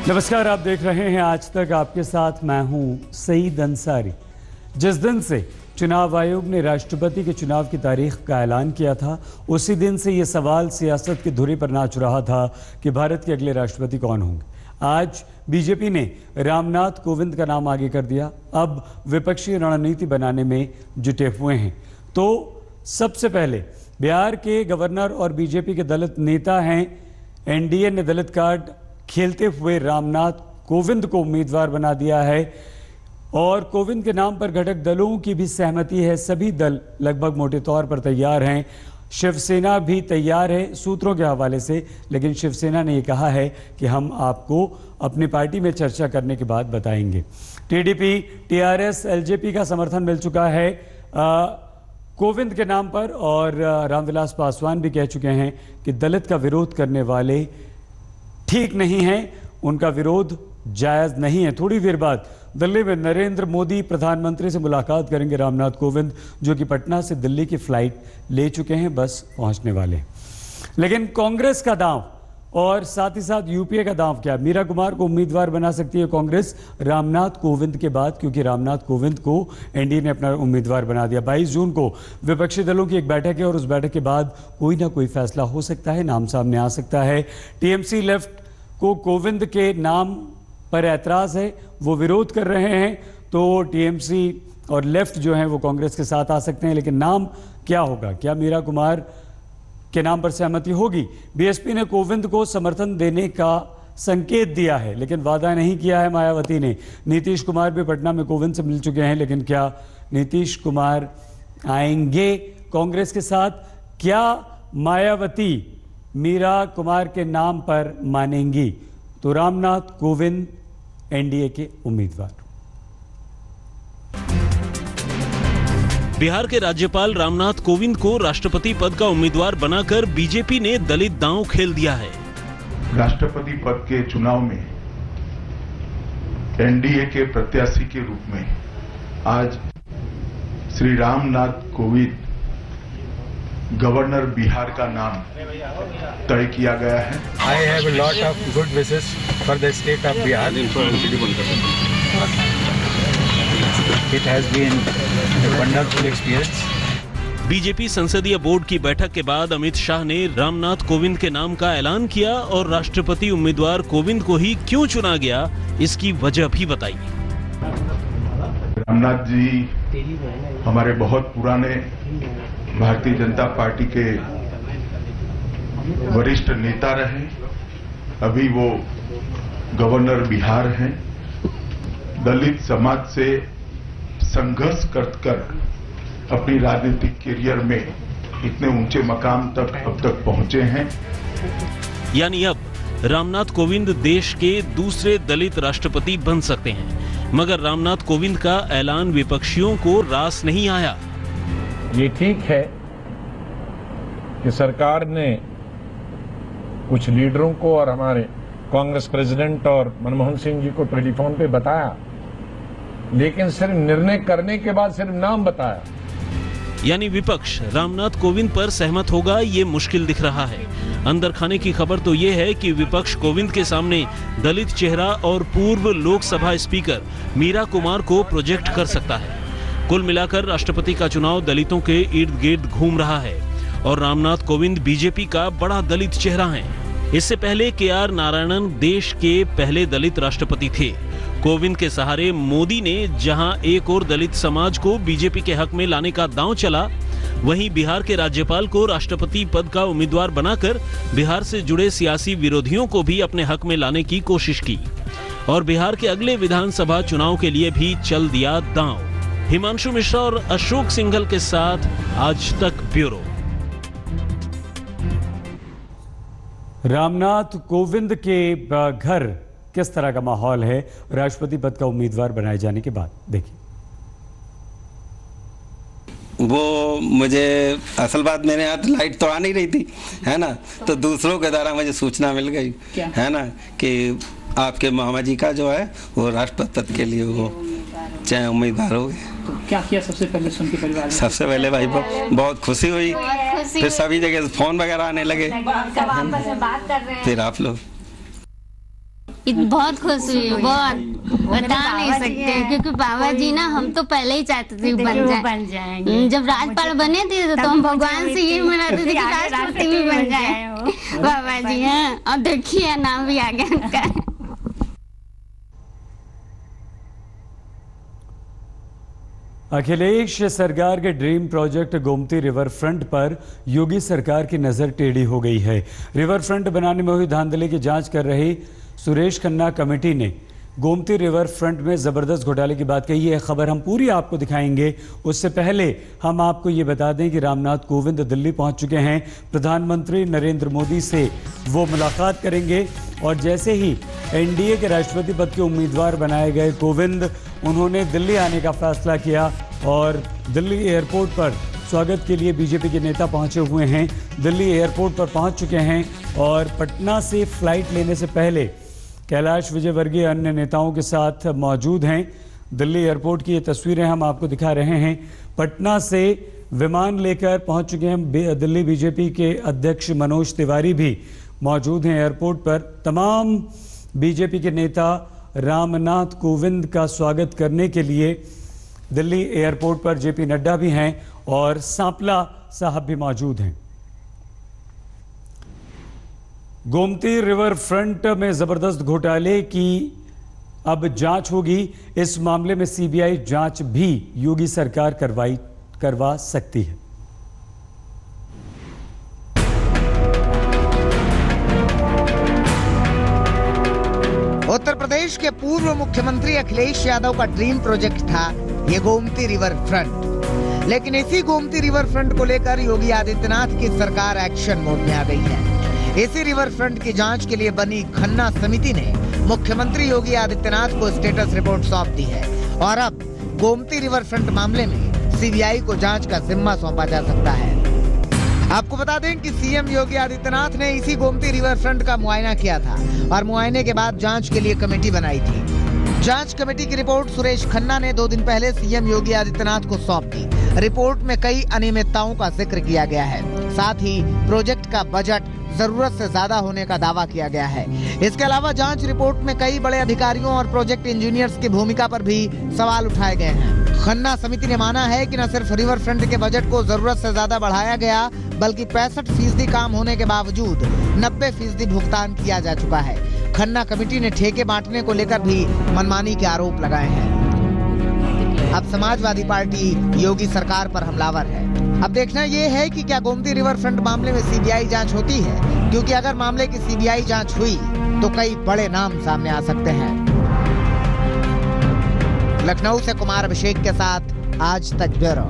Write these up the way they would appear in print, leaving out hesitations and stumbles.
नमस्कार, आप देख रहे हैं आज तक। आपके साथ मैं हूं सईद अंसारी। जिस दिन से चुनाव आयोग ने राष्ट्रपति के चुनाव की तारीख का ऐलान किया था, उसी दिन से ये सवाल सियासत की धुरी पर नाच रहा था कि भारत के अगले राष्ट्रपति कौन होंगे। आज बीजेपी ने रामनाथ कोविंद का नाम आगे कर दिया। अब विपक्षी रणनीति बनाने में जुटे हुए हैं। तो सबसे पहले बिहार के गवर्नर और बीजेपी के दलित नेता हैं, एनडीए ने दलित कार्ड खेलते हुए रामनाथ कोविंद को उम्मीदवार बना दिया है और कोविंद के नाम पर घटक दलों की भी सहमति है। सभी दल लगभग मोटे तौर पर तैयार हैं। शिवसेना भी तैयार है सूत्रों के हवाले से, लेकिन शिवसेना ने यह कहा है कि हम आपको अपनी पार्टी में चर्चा करने के बाद बताएंगे। टीडीपी, टीआरएस, एलजेपी का समर्थन मिल चुका है कोविंद के नाम पर और रामविलास पासवान भी कह चुके हैं कि दलित का विरोध करने वाले ठीक नहीं है, उनका विरोध जायज नहीं है। थोड़ी देर बाद दिल्ली में नरेंद्र मोदी प्रधानमंत्री से मुलाकात करेंगे रामनाथ कोविंद, जो कि पटना से दिल्ली की फ्लाइट ले चुके हैं, बस पहुंचने वाले। लेकिन कांग्रेस का दांव और साथ ही साथ यूपीए का दांव क्या? मीरा कुमार को उम्मीदवार बना सकती है कांग्रेस रामनाथ कोविंद के बाद, क्योंकि रामनाथ कोविंद को एनडीए ने अपना उम्मीदवार बना दिया। 22 जून को विपक्षी दलों की एक बैठक है और उस बैठक के बाद कोई ना कोई फैसला हो सकता है, नाम सामने आ सकता है। टीएमसी लेफ्ट को कोविंद के नाम पर ऐतराज है, वो विरोध कर रहे हैं, तो टीएमसी और लेफ्ट जो हैं वो कांग्रेस के साथ आ सकते हैं। लेकिन नाम क्या होगा? क्या मीरा कुमार के नाम पर सहमति होगी? बीएसपी ने कोविंद को समर्थन देने का संकेत दिया है, लेकिन वादा नहीं किया है मायावती ने। नीतीश कुमार भी पटना में कोविंद से मिल चुके हैं, लेकिन क्या नीतीश कुमार आएंगे कांग्रेस के साथ? क्या मायावती मीरा कुमार के नाम पर मानेंगी? तो रामनाथ कोविंद एनडीए के उम्मीदवार। बिहार के राज्यपाल रामनाथ कोविंद को राष्ट्रपति पद का उम्मीदवार बनाकर बीजेपी ने दलित दांव खेल दिया है। राष्ट्रपति पद के चुनाव में एनडीए के प्रत्याशी के रूप में आज श्री रामनाथ कोविंद गवर्नर बिहार का नाम तय किया गया है। I have a lot of good wishes for the state of Bihar. It has been a wonderful experience. BJP संसदीय बोर्ड की बैठक के बाद अमित शाह ने रामनाथ कोविंद के नाम का ऐलान किया और राष्ट्रपति उम्मीदवार कोविंद को ही क्यों चुना गया, इसकी वजह भी बताई। रामनाथ जी हमारे बहुत पुराने भारतीय जनता पार्टी के वरिष्ठ नेता रहे। अभी वो गवर्नर बिहार हैं। दलित समाज से संघर्ष कर अपनी राजनीतिक करियर में इतने ऊंचे मकाम तक अब तक पहुंचे हैं। यानी अब रामनाथ कोविंद देश के दूसरे दलित राष्ट्रपति बन सकते हैं। मगर रामनाथ कोविंद का ऐलान विपक्षियों को रास नहीं आया। ये ठीक है कि सरकार ने कुछ लीडरों को और हमारे कांग्रेस प्रेसिडेंट और मनमोहन सिंह जी को टेलीफोन पे बताया, लेकिन सिर्फ निर्णय करने के बाद सिर्फ नाम बताया। यानी विपक्ष रामनाथ कोविंद पर सहमत होगा, ये मुश्किल दिख रहा है। अंदर खाने की खबर तो ये है कि विपक्ष कोविंद के सामने दलित चेहरा और पूर्व लोकसभा स्पीकर मीरा कुमार को प्रोजेक्ट कर सकता है। कुल मिलाकर राष्ट्रपति का चुनाव दलितों के इर्द गिर्द घूम रहा है और रामनाथ कोविंद बीजेपी का बड़ा दलित चेहरा है। इससे पहले केआर नारायणन देश के पहले दलित राष्ट्रपति थे। कोविंद के सहारे मोदी ने जहां एक और दलित समाज को बीजेपी के हक में लाने का दांव चला, वहीं बिहार के राज्यपाल को राष्ट्रपति पद का उम्मीदवार बनाकर बिहार से जुड़े सियासी विरोधियों को भी अपने हक में लाने की कोशिश की और बिहार के अगले विधानसभा चुनाव के लिए भी चल दिया दांव। हिमांशु मिश्रा और अशोक सिंघल के साथ आज तक ब्यूरो। रामनाथ कोविंद के घर किस तरह का माहौल है राष्ट्रपति पद का उम्मीदवार बनाए जाने के बाद? देखिए। वो मुझे असल बात मेरे यहाँ लाइट तो आ नहीं रही थी, है ना, तो दूसरों के द्वारा मुझे सूचना मिल गई, है ना, कि आपके मामा जी का जो है वो राष्ट्रपति पद के लिए वो चाहे उम्मीदवार हो गए। तो क्या किया सबसे पहले उनके परिवार में? सबसे पहले भाई बहुत खुशी हुई, फिर सभी जगह से फोन वगैरह आने लगे, बात कर रहे हैं। फिर आप लोग। बहुत खुश हुई, बहुत बता नहीं सकते, क्योंकि बाबा जी ना हम तो पहले ही चाहते थे बन जाएंगे। जब राज्यपाल बने थे तो हम भगवान से ये मनाते थे कि राष्ट्रपति भी बन जाए बाबा जी। हैं और देखिए नाम भी आ गया उनका। अखिलेश सरकार के dream project Gomti river front पर योगी सरकार की नजर टेढ़ी हो गई है। रिवर फ्रंट बनाने में हुई धांधली की जांच कर रही सुरेश खन्ना कमेटी ने गोमती रिवर फ्रंट में जबरदस्त घोटाले की बात कही है। खबर हम पूरी आपको दिखाएंगे, उससे पहले हम आपको ये बता दें कि रामनाथ कोविंद दिल्ली पहुंच चुके हैं। प्रधानमंत्री नरेंद्र मोदी से वो मुलाकात करेंगे और जैसे ही एनडीए के राष्ट्रपति पद के उम्मीदवार बनाए गए कोविंद, उन्होंने दिल्ली आने का फैसला किया और दिल्ली एयरपोर्ट पर स्वागत के लिए बीजेपी के नेता पहुंचे हुए हैं। दिल्ली एयरपोर्ट पर पहुंच चुके हैं और पटना से फ्लाइट लेने से पहले कैलाश विजयवर्गीय अन्य नेताओं के साथ मौजूद हैं। दिल्ली एयरपोर्ट की ये तस्वीरें हम आपको दिखा रहे हैं। पटना से विमान लेकर पहुंच चुके हैं दिल्ली बीजेपी के अध्यक्ष मनोज तिवारी भी मौजूद हैं एयरपोर्ट पर। तमाम बीजेपी के नेता रामनाथ कोविंद का स्वागत करने के लिए दिल्ली एयरपोर्ट पर जेपी नड्डा भी हैं और सांपला साहब भी मौजूद हैं। गोमती रिवर फ्रंट में जबरदस्त घोटाले की अब जांच होगी। इस मामले में सीबीआई जांच भी योगी सरकार करवा सकती है। उत्तर प्रदेश के पूर्व मुख्यमंत्री अखिलेश यादव का ड्रीम प्रोजेक्ट था ये गोमती रिवर फ्रंट, लेकिन इसी गोमती रिवर फ्रंट को लेकर योगी आदित्यनाथ की सरकार एक्शन मोड में आ गई है। इसी रिवर फ्रंट की जांच के लिए बनी खन्ना समिति ने मुख्यमंत्री योगी आदित्यनाथ को स्टेटस रिपोर्ट सौंप दी है और अब गोमती रिवर फ्रंट मामले में सीबीआई को जांच का जिम्मा सौंपा जा सकता है। आपको बता दें कि सीएम योगी आदित्यनाथ ने इसी गोमती रिवर फ्रंट का मुआयना किया था और मुआयने के बाद जांच के लिए कमेटी बनाई थी। जांच कमेटी की रिपोर्ट सुरेश खन्ना ने 2 दिन पहले सीएम योगी आदित्यनाथ को सौंप दी। रिपोर्ट में कई अनियमितताओं का जिक्र किया गया है, साथ ही प्रोजेक्ट का बजट जरूरत से ज्यादा होने का दावा किया गया है। इसके अलावा जांच रिपोर्ट में कई बड़े अधिकारियों और प्रोजेक्ट इंजीनियर्स की भूमिका पर भी सवाल उठाए गए हैं। खन्ना समिति ने माना है कि न सिर्फ रिवर फ्रंट के बजट को जरूरत से ज्यादा बढ़ाया गया, बल्कि 65% काम होने के बावजूद 90% भुगतान किया जा चुका है। खन्ना कमेटी ने ठेके बांटने को लेकर भी मनमानी के आरोप लगाए हैं। अब समाजवादी पार्टी योगी सरकार पर हमलावर है। अब देखना यह है कि क्या गोमती रिवर फ्रंट मामले में सीबीआई जांच होती है, क्योंकि अगर मामले की सीबीआई जांच हुई तो कई बड़े नाम सामने आ सकते हैं। लखनऊ से कुमार अभिषेक के साथ आज तक ब्यूरो।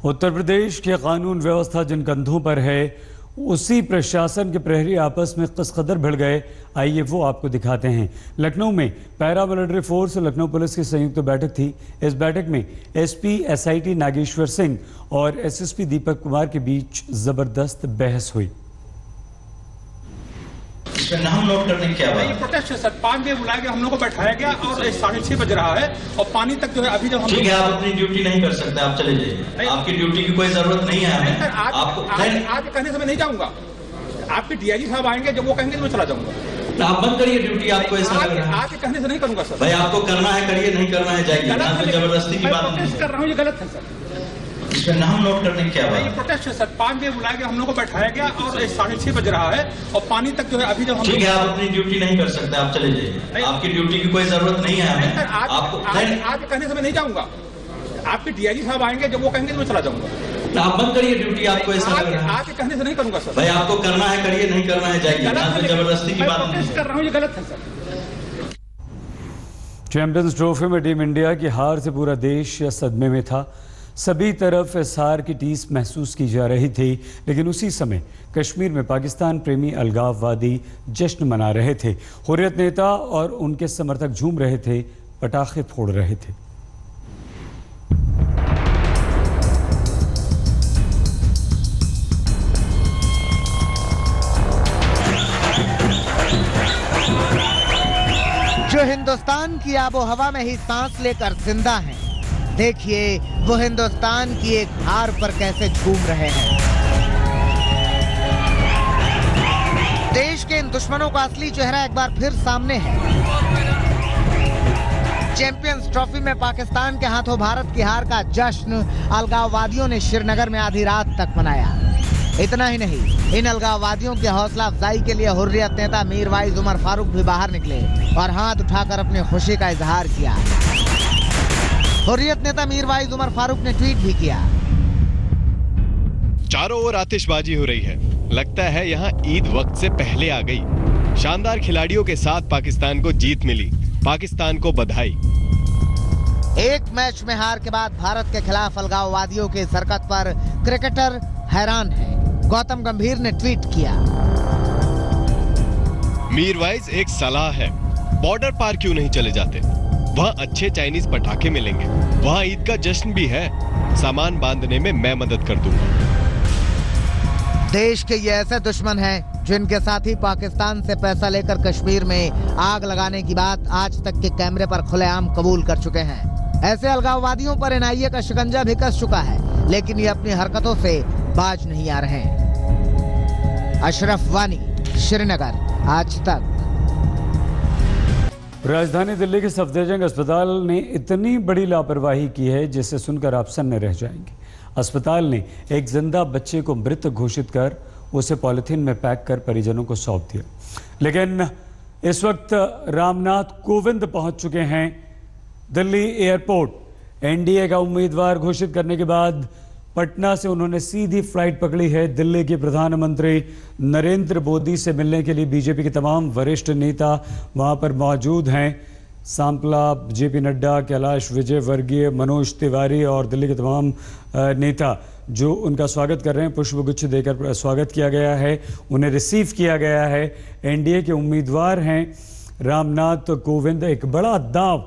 उत्तर प्रदेश की कानून व्यवस्था जिन कंधों पर है, उसी प्रशासन के प्रहरी आपस में किस कदर भिड़ गए, आइए वो आपको दिखाते हैं। लखनऊ में पैरामिलिट्री फोर्स और लखनऊ पुलिस की संयुक्त बैठक थी। इस बैठक में एसपी एसआईटी नागेश्वर सिंह और एसएसपी दीपक कुमार के बीच जबरदस्त बहस हुई। इसमें नाम नोट करने की क्या बात है? प्रोटेस्ट है सर, 5 बजे बुलाया गया, हम लोग को बैठाया गया और 6:30 बज रहा है और पानी तक जो है अभी जब हम ठीक है, आप अपनी ड्यूटी नहीं कर सकते, आप चले जाइए। आपकी ड्यूटी की कोई जरूरत नहीं है हमें। आज कहने से मैं नहीं जाऊंगा। आपके डीआईजी साहब आएंगे, जब वो कहेंगे तो मैं चला जाऊंगा। आप बंद करिए ड्यूटी, आपको ऐसा लग रहा है। आज कहने से नहीं करूंगा सर। भाई आपको करना है करिए, नहीं करना है जाइए। जबरदस्ती की बात नहीं कर रहा हूँ, ये गलत है सर। इसमें नाम नोट करने की क्या बात है? प्रोटेस्ट है सर, 5 बजे बुलाया गया, हम लोग को बैठाया गया और 6:30 बज रहा है और पानी तक जो है अभी जब हम ठीक है, आप अपनी ड्यूटी नहीं कर सकते, आप चले जाइए। आपकी ड्यूटी की कोई जरूरत नहीं है हमें। आज कहने से मैं नहीं जाऊंगा। आपके डीआईजी साहब आएंगे, जब वो कहेंगे तो मैं चला जाऊंगा। आप बंद करिए ड्यूटी, आपको ऐसा लग रहा है। आज कहने से नहीं करूंगा सर। भाई आपको करना है करिए, नहीं करना है जाइए। जबरदस्ती की बात नहीं कर रहा हूँ, ये गलत है सर। चैंपियंस ट्रॉफी में टीम इंडिया की हार से पूरा देश सदमे में था। सभी तरफ इस हार की टीस महसूस की जा रही थी, लेकिन उसी समय कश्मीर में पाकिस्तान प्रेमी अलगाववादी जश्न मना रहे थे। हुर्रियत नेता और उनके समर्थक झूम रहे थे, पटाखे फोड़ रहे थे। जो हिंदुस्तान की आबो हवा में ही सांस लेकर जिंदा हैं, देखिए वो हिंदुस्तान की एक हार पर कैसे झूम रहे हैं। देश के इन दुश्मनों का असली चेहरा एक बार फिर सामने है। चैंपियंस ट्रॉफी में पाकिस्तान के हाथों भारत की हार का जश्न अलगाववादियों ने श्रीनगर में आधी रात तक मनाया। इतना ही नहीं, इन अलगाववादियों की हौसला अफजाई के लिए हुर्रियत नेता मीरवाइज उमर फारूक भी बाहर निकले और हाथ उठाकर अपनी खुशी का इजहार किया। हुर्रियत नेता मीरवाइज उमर फारूक ने ट्वीट भी किया। चारों ओर आतिशबाजी हो रही है, लगता है यहाँ ईद वक्त से पहले आ गई। शानदार खिलाड़ियों के साथ पाकिस्तान को जीत मिली, पाकिस्तान को बधाई। एक मैच में हार के बाद भारत के खिलाफ अलगाववादियों की इस हरकत पर क्रिकेटर हैरान है। गौतम गंभीर ने ट्वीट किया, मीरवाइज एक सलाह है, बॉर्डर पार क्यों नहीं चले जाते? वहाँ अच्छे चाइनीज पटाखे मिलेंगे, वहाँ ईद का जश्न भी है, सामान बांधने में मैं मदद कर दूंगा। देश के ये ऐसे दुश्मन हैं जिनके साथ ही पाकिस्तान से पैसा लेकर कश्मीर में आग लगाने की बात आज तक के कैमरे पर खुलेआम कबूल कर चुके हैं। ऐसे अलगाववादियों पर एनआईए का शिकंजा भी कस चुका है, लेकिन ये अपनी हरकतों से बाज नहीं आ रहे हैं। अशरफ वानी, श्रीनगर, आज तक। राजधानी दिल्ली के सफदरजंग अस्पताल ने इतनी बड़ी लापरवाही की है जिसे सुनकर आप सन्न रह जाएंगे। अस्पताल ने एक जिंदा बच्चे को मृत घोषित कर उसे पॉलिथीन में पैक कर परिजनों को सौंप दिया। लेकिन इस वक्त रामनाथ कोविंद पहुंच चुके हैं दिल्ली एयरपोर्ट। एनडीए का उम्मीदवार घोषित करने के बाद पटना से उन्होंने सीधी फ्लाइट पकड़ी है दिल्ली के प्रधानमंत्री नरेंद्र मोदी से मिलने के लिए। बीजेपी के तमाम वरिष्ठ नेता वहां पर मौजूद हैं। सांपला, जेपी नड्डा, कैलाश विजयवर्गीय, मनोज तिवारी और दिल्ली के तमाम नेता जो उनका स्वागत कर रहे हैं। पुष्पगुच्छ देकर स्वागत किया गया है, उन्हें रिसीव किया गया है। एनडीए के उम्मीदवार हैं रामनाथ कोविंद। एक बड़ा दांव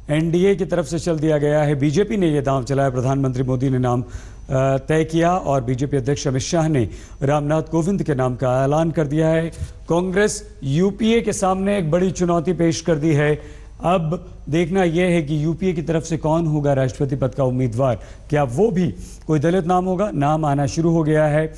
एनडीए की तरफ से चल दिया गया है। बीजेपी ने यह दांव चलाया, प्रधानमंत्री मोदी ने नाम तय किया और बीजेपी अध्यक्ष अमित शाह ने रामनाथ कोविंद के नाम का ऐलान कर दिया है। कांग्रेस यूपीए के सामने एक बड़ी चुनौती पेश कर दी है। अब देखना यह है कि यूपीए की तरफ से कौन होगा राष्ट्रपति पद का उम्मीदवार। क्या वो भी कोई दलित नाम होगा? नाम आना शुरू हो गया है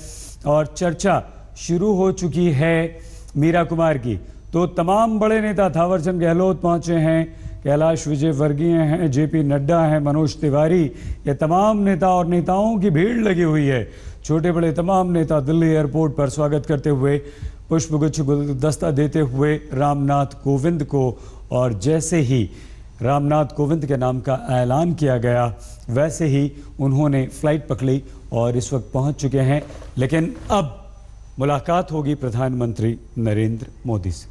और चर्चा शुरू हो चुकी है मीरा कुमार की। तो तमाम बड़े नेता, थावरचंद गहलोत पहुंचे हैं, कैलाश विजयवर्गीय हैं, जेपी नड्डा हैं, मनोज तिवारी, ये तमाम नेता और नेताओं की भीड़ लगी हुई है। छोटे बड़े तमाम नेता दिल्ली एयरपोर्ट पर स्वागत करते हुए, पुष्पगुच्छ गुलदस्ता देते हुए रामनाथ कोविंद को। और जैसे ही रामनाथ कोविंद के नाम का ऐलान किया गया वैसे ही उन्होंने फ्लाइट पकड़ी और इस वक्त पहुंच चुके हैं। लेकिन अब मुलाकात होगी प्रधानमंत्री नरेंद्र मोदी से।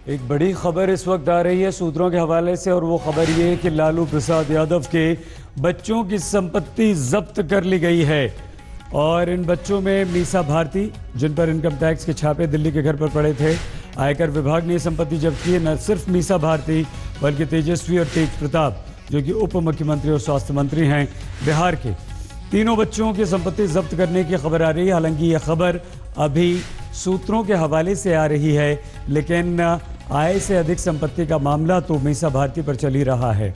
एक बड़ी खबर इस वक्त आ रही है सूत्रों के हवाले से और वो खबर ये है कि लालू प्रसाद यादव के बच्चों की संपत्ति जब्त कर ली गई है। और इन बच्चों में मीसा भारती, जिन पर इनकम टैक्स के छापे दिल्ली के घर पर पड़े थे, आयकर विभाग ने संपत्ति जब्त की है। न सिर्फ मीसा भारती बल्कि तेजस्वी और तेज प्रताप जो कि उप मुख्यमंत्री और स्वास्थ्य मंत्री हैं बिहार के, तीनों बच्चों की संपत्ति जब्त करने की खबर आ रही है। हालांकि यह खबर अभी सूत्रों के हवाले से आ रही है, लेकिन आय से अधिक संपत्ति का मामला तो मीसा भारती पर चल ही रहा है।